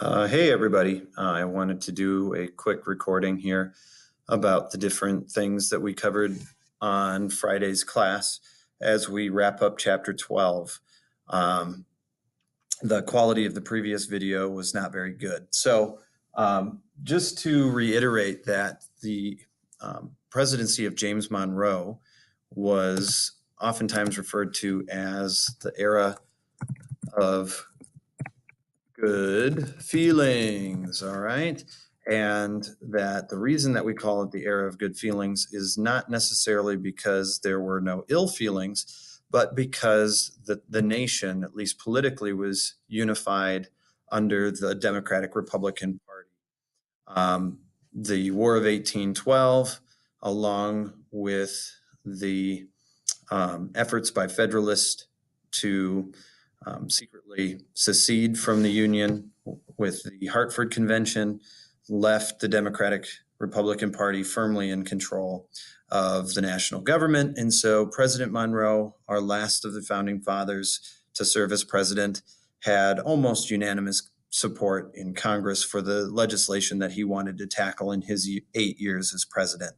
Hey everybody, I wanted to do a quick recording here about the different things that we covered on Friday's class as we wrap up chapter 12. Um, the quality of the previous video was not very good. So just to reiterate that the presidency of James Monroe was oftentimes referred to as the era of good feelings, all right? And that the reason that we call it the era of good feelings is not necessarily because there were no ill feelings, but because the nation, at least politically, was unified under the Democratic Republican Party. The War of 1812, along with the efforts by Federalists to secretly secede from the Union with the Hartford Convention, left the Democratic Republican Party firmly in control of the national government. And so President Monroe, our last of the founding fathers to serve as president, had almost unanimous support in Congress for the legislation that he wanted to tackle in his 8 years as president.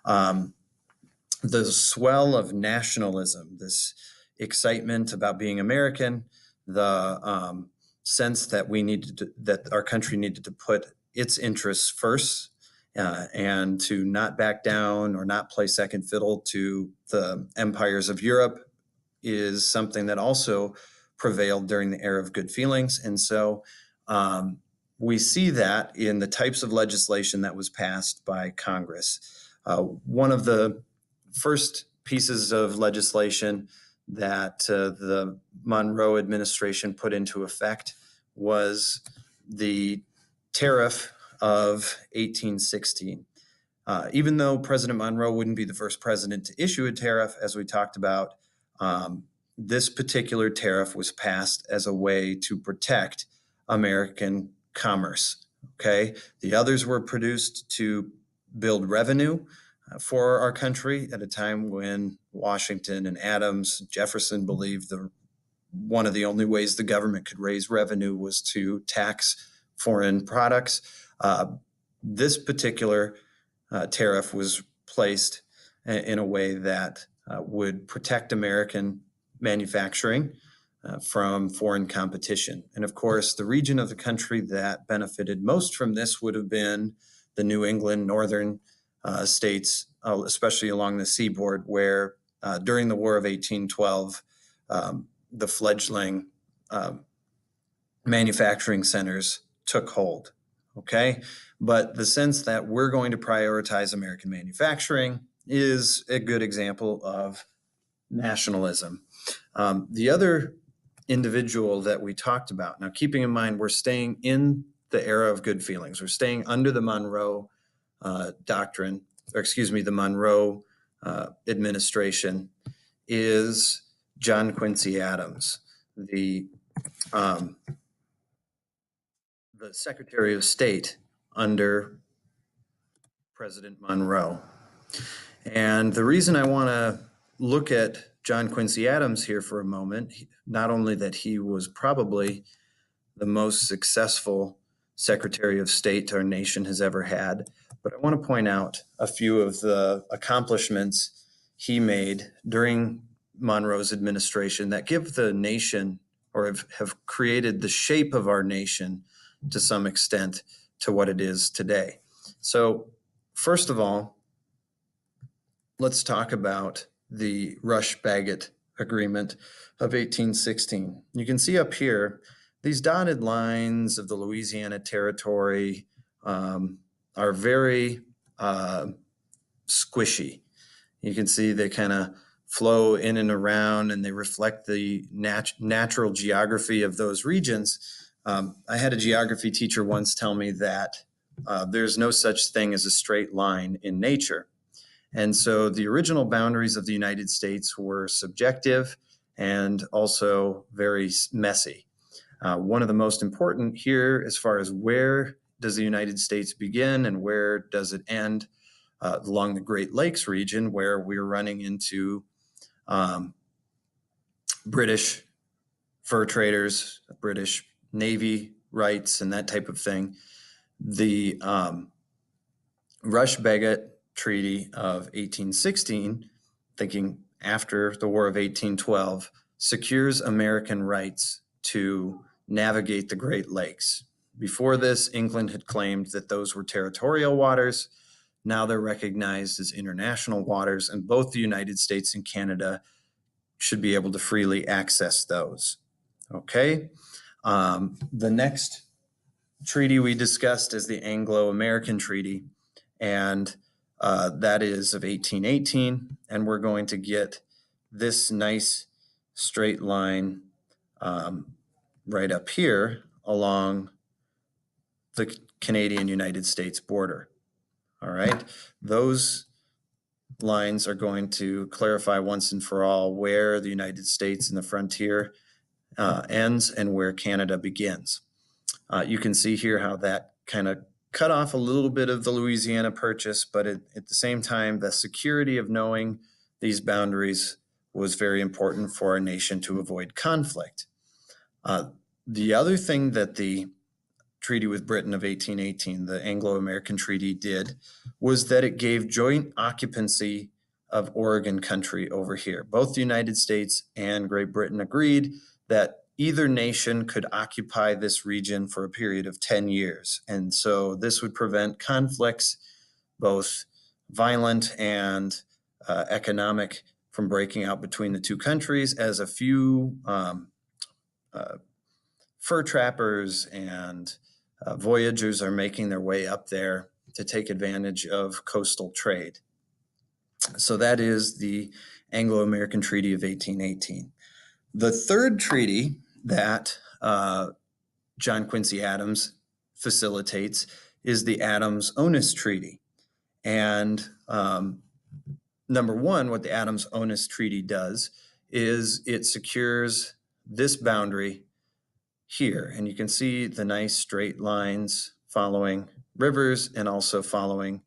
The swell of nationalism, this excitement about being American, the sense that that our country needed to put its interests first and to not back down or not play second fiddle to the empires of Europe is something that also prevailed during the era of good feelings. And so we see that in the types of legislation that was passed by Congress. One of the first pieces of legislation that the Monroe administration put into effect was the tariff of 1816. Even though President Monroe wouldn't be the first president to issue a tariff, as we talked about, this particular tariff was passed as a way to protect American commerce. Okay, the others were produced to build revenue for our country at a time when Washington and Adams, Jefferson believed one of the only ways the government could raise revenue was to tax foreign products. This particular tariff was placed in a way that would protect American manufacturing from foreign competition. And of course, the region of the country that benefited most from this would have been the New England, northern states, especially along the seaboard, where during the War of 1812, the fledgling manufacturing centers took hold. Okay, but the sense that we're going to prioritize American manufacturing is a good example of nationalism. The other individual that we talked about, now keeping in mind we're staying in the era of good feelings, we're staying under the Monroe doctrine, or excuse me, the Monroe administration, is John Quincy Adams, the Secretary of State under President Monroe. And the reason I want to look at John Quincy Adams here for a moment, not only that he was probably the most successful Secretary of State our nation has ever had, but I want to point out a few of the accomplishments he made during Monroe's administration that give the nation, or have created the shape of our nation to some extent to what it is today. So first of all, let's talk about the Rush-Bagot Agreement of 1816. You can see up here, these dotted lines of the Louisiana Territory are very squishy. You can see they kind of flow in and around, and they reflect the natural geography of those regions. I had a geography teacher once tell me that there's no such thing as a straight line in nature. And so the original boundaries of the United States were subjective and also very messy. One of the most important here, as far as where does the United States begin and where does it end, along the Great Lakes region, where we're running into British fur traders, British Navy rights and that type of thing. The Rush-Bagot Treaty of 1816, thinking after the War of 1812, secures American rights to navigate the Great Lakes. Before this, England had claimed that those were territorial waters. Now they're recognized as international waters, and both the United States and Canada should be able to freely access those. Okay. The next treaty we discussed is the Anglo-American Treaty, and that is of 1818, and we're going to get this nice straight line right up here along the Canadian-United States border. All right, those lines are going to clarify once and for all where the United States and the frontier ends and where Canada begins. You can see here how that kind of cut off a little bit of the Louisiana Purchase, but at the same time, the security of knowing these boundaries was very important for our nation to avoid conflict. The other thing that the Treaty with Britain of 1818, the Anglo-American Treaty, did was that it gave joint occupancy of Oregon country over here. Both the United States and Great Britain agreed that either nation could occupy this region for a period of 10 years. And so this would prevent conflicts, both violent and economic, from breaking out between the two countries, as a few fur trappers and voyagers are making their way up there to take advantage of coastal trade. So that is the Anglo-American Treaty of 1818. The third treaty that John Quincy Adams facilitates is the Adams-Onis Treaty. And number one, what the Adams-Onis Treaty does is it secures this boundary here. And you can see the nice straight lines following rivers and also following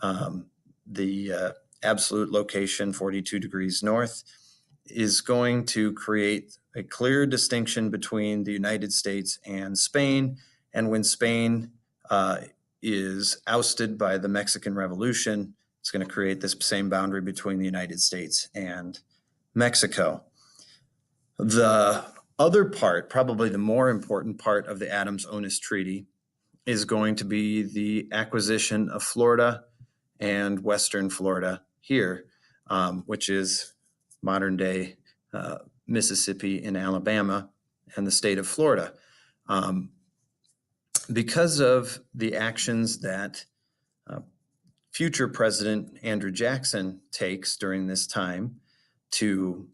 the absolute location, 42 degrees north, is going to create a clear distinction between the United States and Spain. And when Spain is ousted by the Mexican Revolution, it's going to create this same boundary between the United States and Mexico. The other part, probably the more important part of the Adams-Onis Treaty, is going to be the acquisition of Florida and Western Florida here, which is modern day Mississippi and Alabama and the state of Florida. Because of the actions that future President Andrew Jackson takes during this time to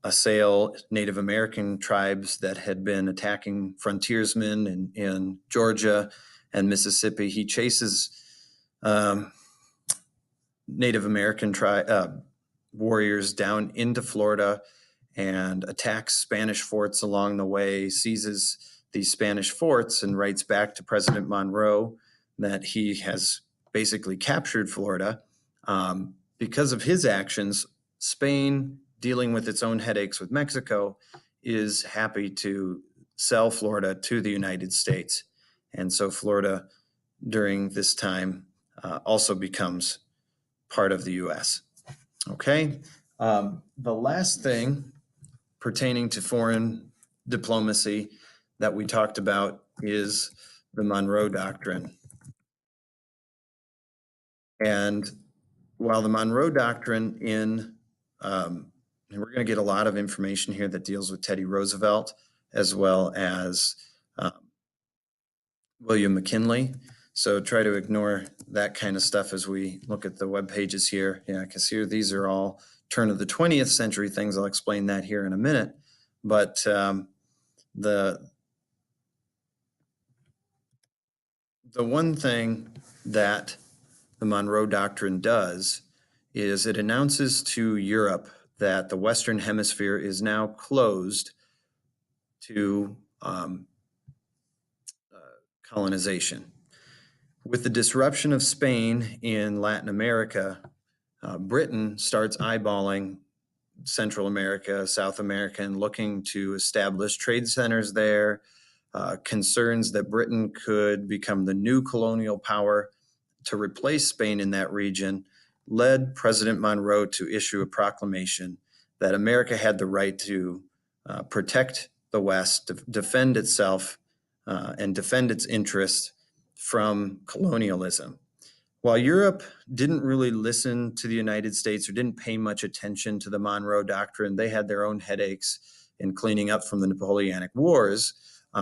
assail Native American tribes that had been attacking frontiersmen in Georgia and Mississippi, he chases Native American warriors down into Florida and attacks Spanish forts along the way, seizes these Spanish forts, and writes back to President Monroe that he has basically captured Florida. Because of his actions, Spain, dealing with its own headaches with Mexico, is happy to sell Florida to the United States. And so Florida, during this time, also becomes part of the U.S. Okay. The last thing pertaining to foreign diplomacy that we talked about is the Monroe Doctrine. And while the Monroe Doctrine and we're going to get a lot of information here that deals with Teddy Roosevelt as well as William McKinley. So try to ignore that kind of stuff as we look at the web pages here. Yeah, because here these are all turn of the 20th century things. I'll explain that here in a minute. But the one thing that the Monroe Doctrine does is it announces to Europe that the Western Hemisphere is now closed to colonization. With the disruption of Spain in Latin America, Britain starts eyeballing Central America, South America, and looking to establish trade centers there, concerns that Britain could become the new colonial power to replace Spain in that region led President Monroe to issue a proclamation that America had the right to protect the West, defend itself, and defend its interests from colonialism. While Europe didn't really listen to the United States or didn't pay much attention to the Monroe Doctrine, they had their own headaches in cleaning up from the Napoleonic Wars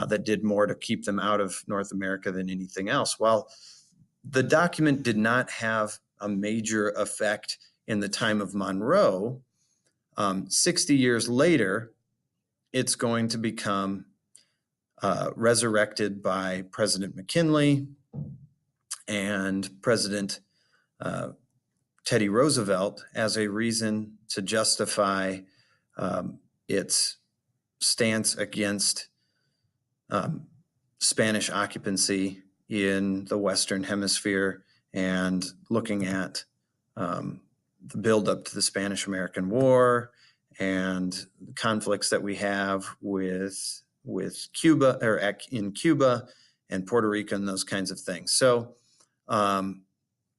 that did more to keep them out of North America than anything else. While the document did not have a major effect in the time of Monroe, 60 years later, it's going to become resurrected by President McKinley and President Teddy Roosevelt as a reason to justify its stance against Spanish occupancy in the Western Hemisphere and looking at the buildup to the Spanish-American War and the conflicts that we have with Cuba, or in Cuba and Puerto Rico and those kinds of things. So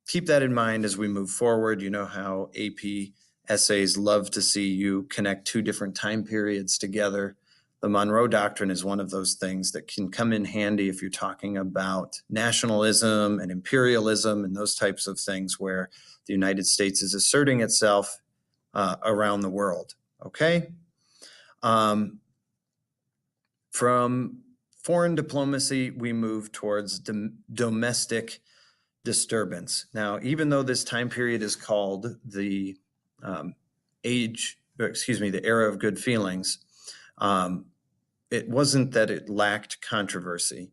keep that in mind as we move forward. You know how AP essays love to see you connect two different time periods together. The Monroe Doctrine is one of those things that can come in handy if you're talking about nationalism and imperialism and those types of things where the United States is asserting itself around the world, okay? From foreign diplomacy, we move towards domestic disturbance. Now, even though this time period is called the the era of good feelings, it wasn't that it lacked controversy.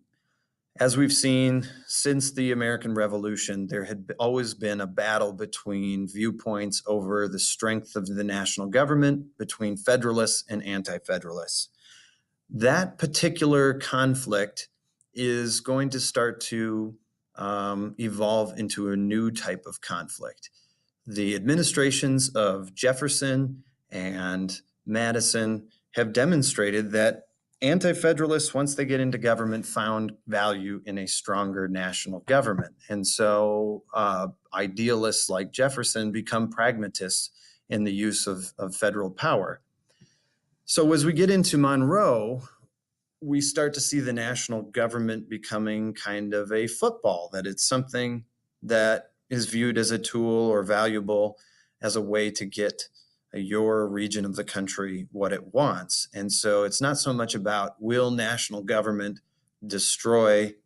As we've seen since the American Revolution, there had always been a battle between viewpoints over the strength of the national government, between Federalists and anti-Federalists. That particular conflict is going to start to evolve into a new type of conflict. The administrations of Jefferson and Madison have demonstrated that anti-Federalists, once they get into government, found value in a stronger national government. And so idealists like Jefferson become pragmatists in the use of federal power. So as we get into Monroe, we start to see the national government becoming kind of a football, that it's something that is viewed as a tool or valuable as a way to get your region of the country what it wants. And so it's not so much about will national government destroy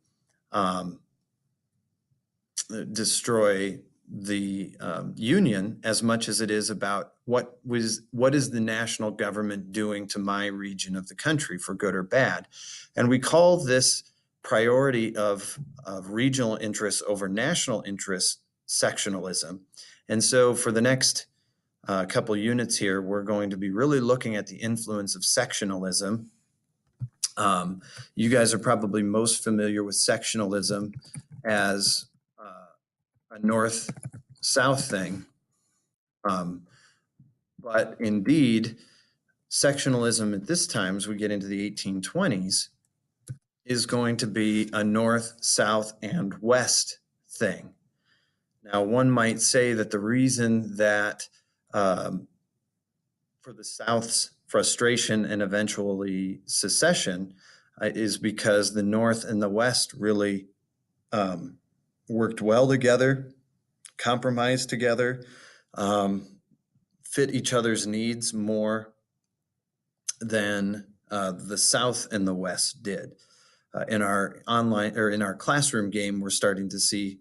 the union as much as it is about what is the national government doing to my region of the country for good or bad. And we call this priority of regional interests over national interests sectionalism. And so for the next couple units here, we're going to be really looking at the influence of sectionalism. You guys are probably most familiar with sectionalism as a north-south thing. But indeed, sectionalism at this time, as we get into the 1820s, is going to be a north, south, and west thing. Now, one might say that the reason that for the South's frustration and eventually secession is because the North and the West really worked well together, compromised together, fit each other's needs more than the South and the West did. In our online or in our classroom game, we're starting to see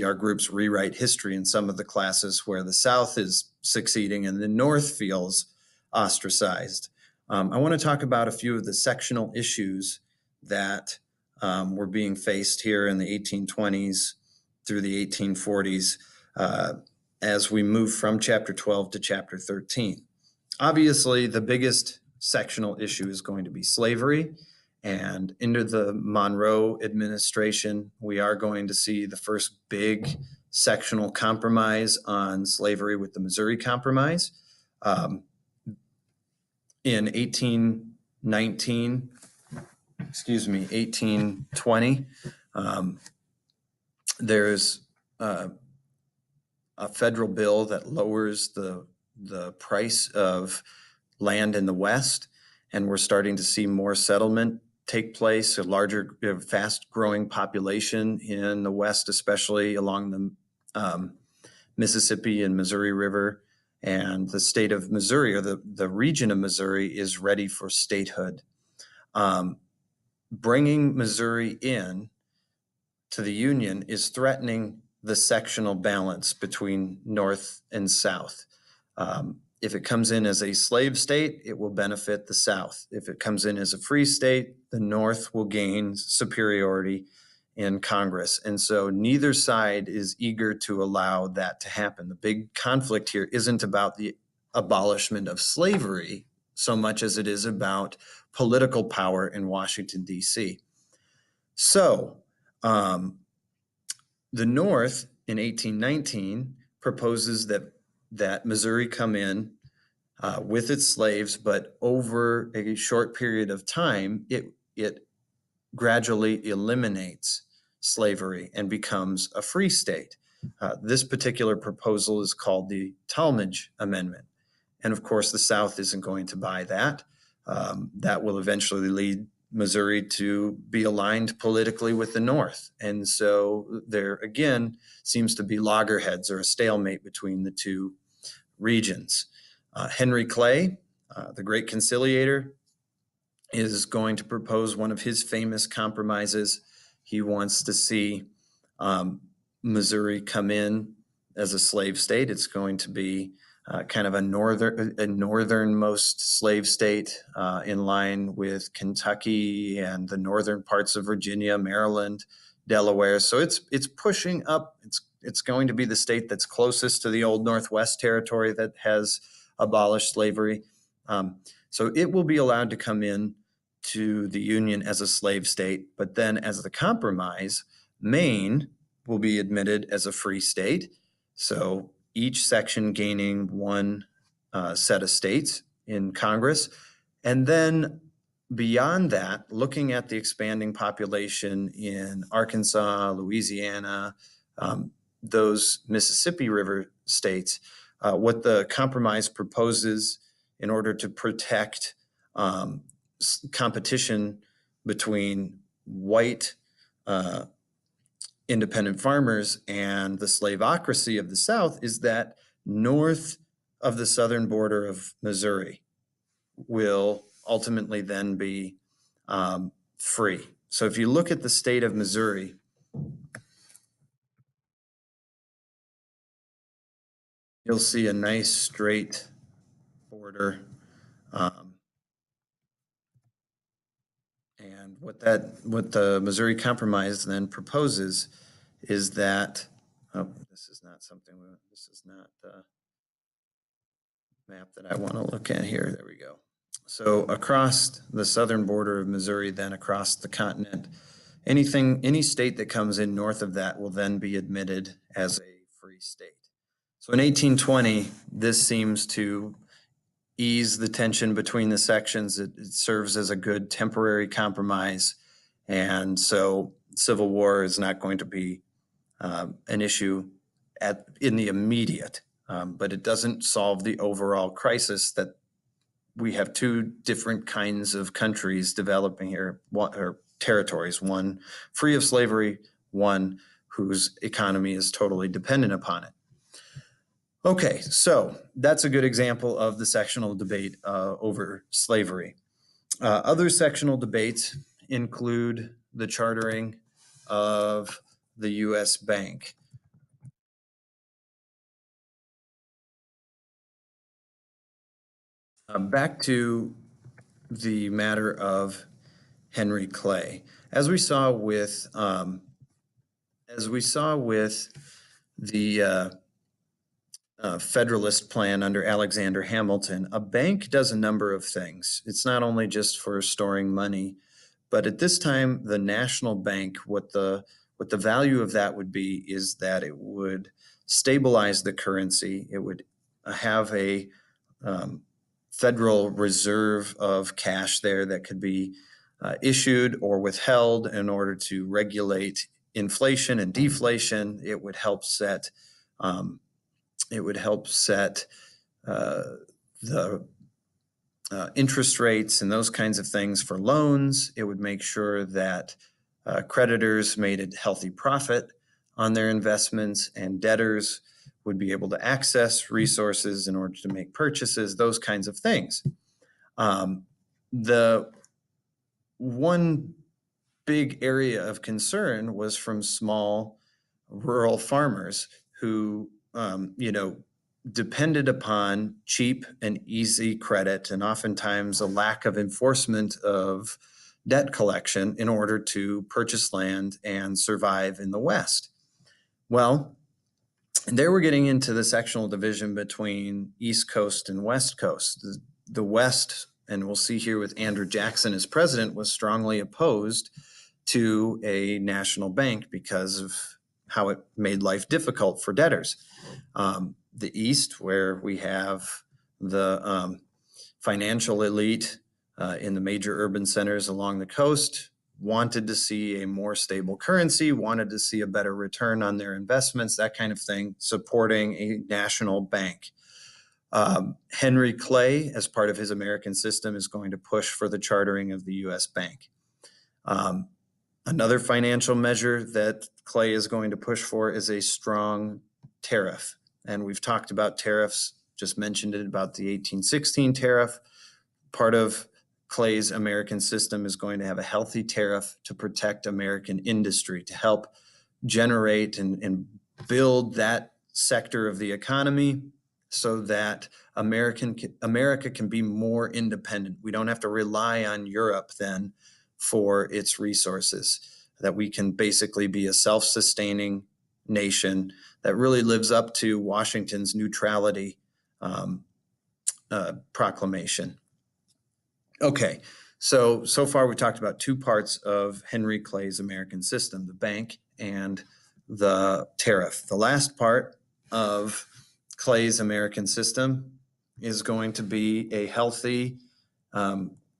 our groups rewrite history in some of the classes where the South is succeeding and the North feels ostracized. I want to talk about a few of the sectional issues that were being faced here in the 1820s through the 1840s as we move from chapter 12 to chapter 13. Obviously, the biggest sectional issue is going to be slavery. And under the Monroe administration, we are going to see the first big sectional compromise on slavery with the Missouri Compromise. In 1819, 1820, there's a federal bill that lowers the price of land in the West, and we're starting to see more settlement take place, a larger, fast-growing population in the West, especially along the Mississippi and Missouri River. And the state of Missouri, or the region of Missouri, is ready for statehood. Bringing Missouri in to the Union is threatening the sectional balance between North and South. If it comes in as a slave state, it will benefit the South. If it comes in as a free state, the North will gain superiority in Congress. And so neither side is eager to allow that to happen. The big conflict here isn't about the abolishment of slavery so much as it is about political power in Washington, D.C. So the North in 1819 proposes that Missouri come in with its slaves, but over a short period of time, it gradually eliminates slavery and becomes a free state. This particular proposal is called the Talmadge Amendment. And of course, the South isn't going to buy that. That will eventually lead Missouri to be aligned politically with the North. And so there, again, seems to be loggerheads or a stalemate between the two regions. Henry Clay, the great conciliator, is going to propose one of his famous compromises. He wants to see Missouri come in as a slave state. It's going to be kind of a northernmost slave state in line with Kentucky and the northern parts of Virginia, Maryland, Delaware. So it's pushing up. It's going to be the state that's closest to the old Northwest Territory that has abolished slavery. So it will be allowed to come in to the Union as a slave state, but then as the compromise, Maine will be admitted as a free state. So each section gaining one set of states in Congress. And then beyond that, looking at the expanding population in Arkansas, Louisiana, those Mississippi River states, what the compromise proposes in order to protect competition between white independent farmers and the slaveocracy of the South is that north of the southern border of Missouri will ultimately then be free. So if you look at the state of Missouri, you'll see a nice straight border. And what the Missouri Compromise then proposes is that, this is not the map that I want to look at here. There we go. So across the southern border of Missouri, then across the continent, any state that comes in north of that will then be admitted as a free state. So in 1820, this seems to ease the tension between the sections. It serves as a good temporary compromise. And so civil war is not going to be an issue in the immediate, but it doesn't solve the overall crisis that we have two different kinds of countries developing here, or territories, one free of slavery, one whose economy is totally dependent upon it. Okay, so that's a good example of the sectional debate over slavery. Other sectional debates include the chartering of the U.S. Bank. Back to the matter of Henry Clay. As we saw with the Federalist plan under Alexander Hamilton, a bank does a number of things. It's not only just for storing money, but at this time, the national bank, what the value of that would be is that it would stabilize the currency. It would have a Federal reserve of cash there that could be issued or withheld in order to regulate inflation and deflation. It would help set the interest rates and those kinds of things for loans. It would make sure that creditors made a healthy profit on their investments, and debtors would be able to access resources in order to make purchases, those kinds of things. The one big area of concern was from small rural farmers who, depended upon cheap and easy credit, and oftentimes a lack of enforcement of debt collection in order to purchase land and survive in the West. Well, there we're getting into the sectional division between East Coast and West Coast. The West, and we'll see here with Andrew Jackson as president, was strongly opposed to a national bank because of how it made life difficult for debtors. The East, where we have the financial elite in the major urban centers along the coast, wanted to see a more stable currency, wanted to see a better return on their investments, that kind of thing, supporting a national bank. Henry Clay, as part of his American system, is going to push for the chartering of the U.S. Bank. Another financial measure that Clay is going to push for is a strong tariff. And we've talked about tariffs, just mentioned it about the 1816 tariff. Part of Clay's American system is going to have a healthy tariff to protect American industry, to help generate and build that sector of the economy so that America can be more independent. We don't have to rely on Europe then for its resources, that we can basically be a self-sustaining nation that really lives up to Washington's neutrality proclamation. Okay, so far we talked about two parts of Henry Clay's American system, the bank and the tariff. The last part of Clay's American system is going to be a healthy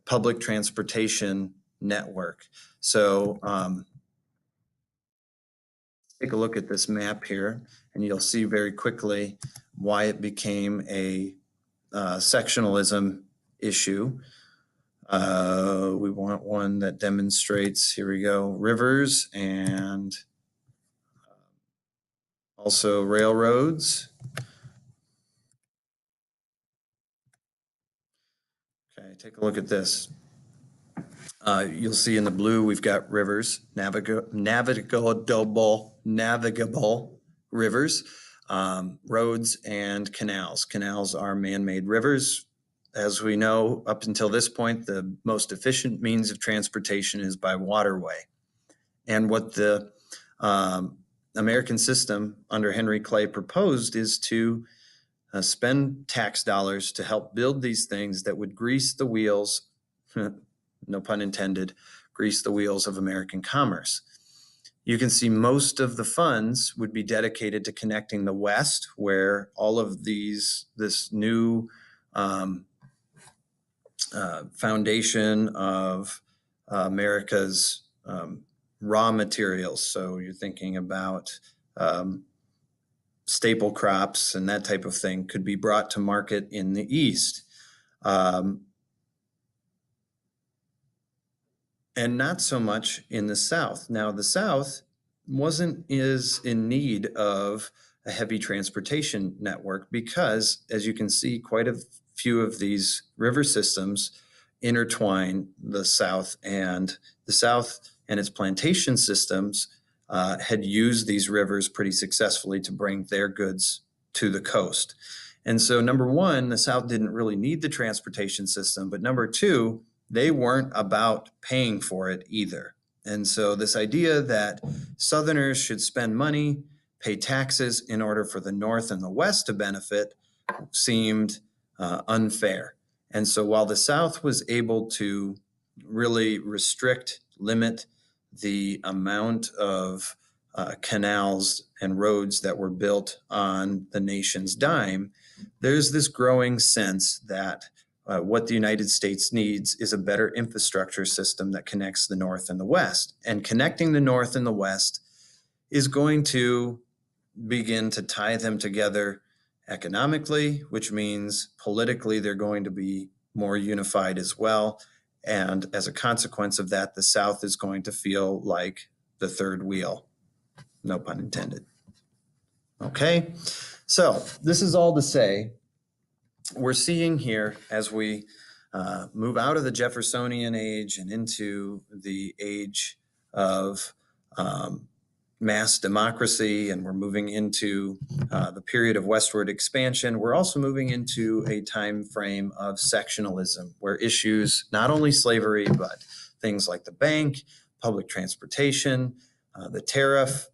public transportation network. So take a look at this map here, and you'll see very quickly why it became a sectionalism issue. We want one that demonstrates, here we go, rivers and also railroads. Okay, take a look at this. You'll see in the blue, we've got rivers, navigable rivers, roads, and canals. Canals are man-made rivers. As we know, up until this point, the most efficient means of transportation is by waterway. And what the American system under Henry Clay proposed is to spend tax dollars to help build these things that would grease the wheels, no pun intended, grease the wheels of American commerce. You can see most of the funds would be dedicated to connecting the West, where all of this new foundation of America's raw materials. So you're thinking about staple crops and that type of thing could be brought to market in the East. And not so much in the South. Now, the South is in need of a heavy transportation network because, as you can see, quite a few of these river systems intertwine the South, and its plantation systems had used these rivers pretty successfully to bring their goods to the coast. And so, number one, the South didn't really need the transportation system, but number two, they weren't about paying for it either. And so this idea that Southerners should spend money, pay taxes in order for the North and the West to benefit seemed unfair. And so while the South was able to really limit the amount of canals and roads that were built on the nation's dime, there's this growing sense that what the United States needs is a better infrastructure system that connects the North and the West. And connecting the North and the West is going to begin to tie them together economically, which means politically they're going to be more unified as well. And as a consequence of that, the South is going to feel like the third wheel. No pun intended. Okay, so this is all to say, we're seeing here as we move out of the Jeffersonian age and into the age of mass democracy, and we're moving into the period of westward expansion, we're also moving into a time frame of sectionalism, where issues, not only slavery, but things like the bank, public transportation, the tariff,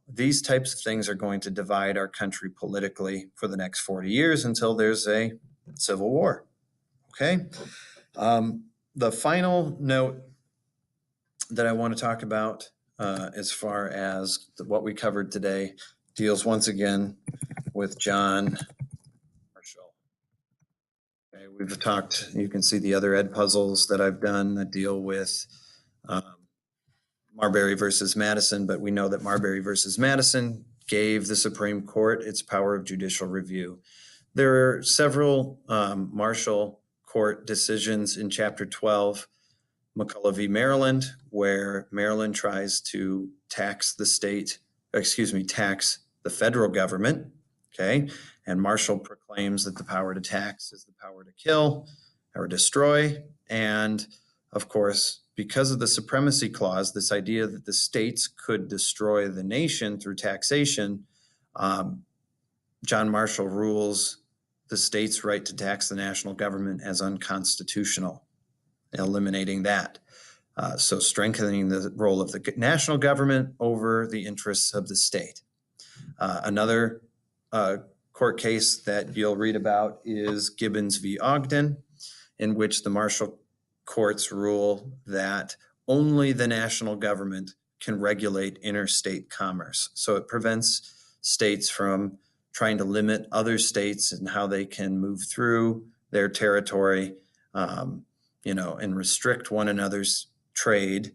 these types of things are going to divide our country politically for the next 40 years until there's a civil war. Okay. The final note that I want to talk about as far as what we covered today deals once again with John Marshall. Okay, we've talked, you can see the other ed puzzles that I've done that deal with Marbury versus Madison, but we know that Marbury versus Madison gave the Supreme Court its power of judicial review. There are several Marshall Court decisions in Chapter 12, McCulloch v. Maryland, where Maryland tries to tax the federal government, okay? And Marshall proclaims that the power to tax is the power to kill or destroy. And of course, because of the supremacy clause, this idea that the states could destroy the nation through taxation, John Marshall rules the state's right to tax the national government as unconstitutional, eliminating that. So strengthening the role of the national government over the interests of the state. Another court case that you'll read about is Gibbons v. Ogden, in which the Marshall courts rule that only the national government can regulate interstate commerce. So it prevents states from trying to limit other states and how they can move through their territory, and restrict one another's trade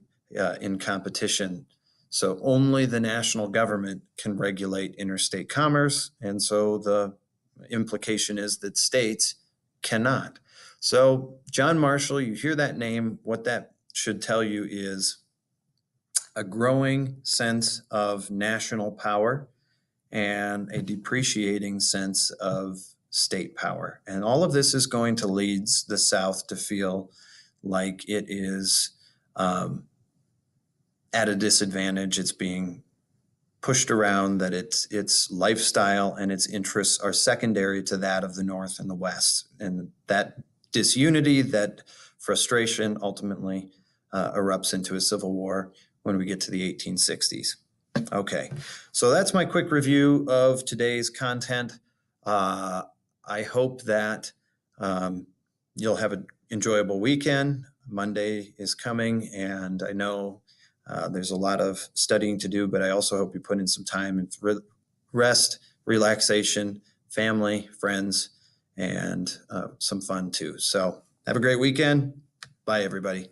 in competition. So only the national government can regulate interstate commerce. And so the implication is that states cannot. So John Marshall, you hear that name, what that should tell you is a growing sense of national power and a depreciating sense of state power. And all of this is going to lead the South to feel like it is at a disadvantage. It's being pushed around, that its lifestyle and its interests are secondary to that of the North and the West. And that disunity, that frustration ultimately erupts into a civil war when we get to the 1860s. Okay, so that's my quick review of today's content. I hope that you'll have an enjoyable weekend. Monday is coming, and I know there's a lot of studying to do, but I also hope you put in some time and rest, relaxation, family, friends, and some fun too. So have a great weekend. Bye, everybody.